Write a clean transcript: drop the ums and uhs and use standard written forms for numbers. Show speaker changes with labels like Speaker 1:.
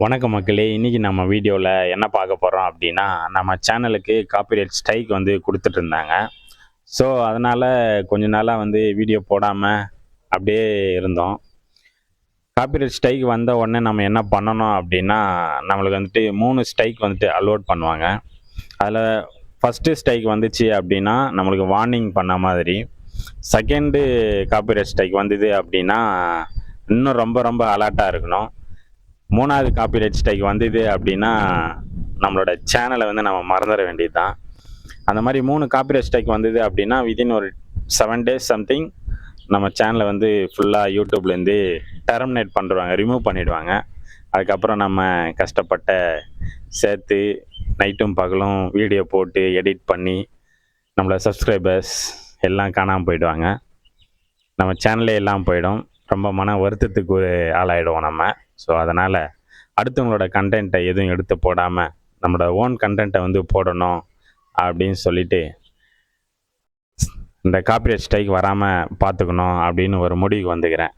Speaker 1: வணக்கம் மக்களே! இன்னைக்கு நம்ம வீடியோல என்ன பார்க்க போறோம் அப்படின்னா, நம்ம சேனலுக்கு காப்பிரைட் ஸ்ட்ரைக் வந்து குடுத்துட்டு இருந்தாங்க. ஸோ, அதனால கொஞ்ச நாளா வந்து வீடியோ போடாம அப்படியே இருந்தோம். காப்பிரைட் ஸ்ட்ரைக் வந்த உடனே நம்ம என்ன பண்ணணும் அப்படின்னா, நம்மளுக்கு வந்துட்டு 3 ஸ்ட்ரைக் வந்துட்டு அலோட் பண்ணுவாங்க. அதில ஃபர்ஸ்ட்டு ஸ்ட்ரைக் வந்துச்சு அப்படின்னா, நம்மளுக்கு வார்னிங் பண்ண மாதிரி. செகண்டு காப்பிரைட் ஸ்ட்ரைக் வந்தது அப்படின்னா, இன்னும் ரொம்ப ரொம்ப அலர்ட்டா இருக்கணும். 3வது காப்பிரைட் ஸ்ட்ரைக் வந்தது அப்படின்னா, நம்மளோட சேனலை வந்து நம்ம மறந்துட வேண்டியது தான். அந்த மாதிரி 3 காப்பிரைட் ஸ்ட்ரைக் வந்தது அப்படின்னா, வித்தின் ஒரு 7 டேஸ் சம்திங் நம்ம சேனலை வந்து ஃபுல்லாக யூடியூப்லேருந்து டெர்மினேட் பண்ணிடுவாங்க, ரிமூவ் பண்ணிடுவாங்க. அதுக்கப்புறம் நம்ம கஷ்டப்பட்ட சேர்த்து நைட்டும் பகலும் வீடியோ போட்டு எடிட் பண்ணி நம்மளோட சப்ஸ்கிரைபர்ஸ் எல்லாம் காணாமல் போயிடுவாங்க. நம்ம சேனலே எல்லாம் போயிடும். ரொம்ப மன வருத்தத்துக்கு ஒரு ஆளாயிடுவோம் நம்ம. ஸோ அதனால் அடுத்தவங்களோட கண்டென்ட்டை எதுவும் எடுத்து போடாமல் நம்மளோட ஓன் கண்டென்ட்டை வந்து போடணும் அப்படின்னு சொல்லிட்டு இந்த காப்பிரைட் ஸ்ட்ரைக் வராமல் பார்த்துக்கணும் அப்படின்னு ஒரு முடிவுக்கு வந்துக்கிறேன்.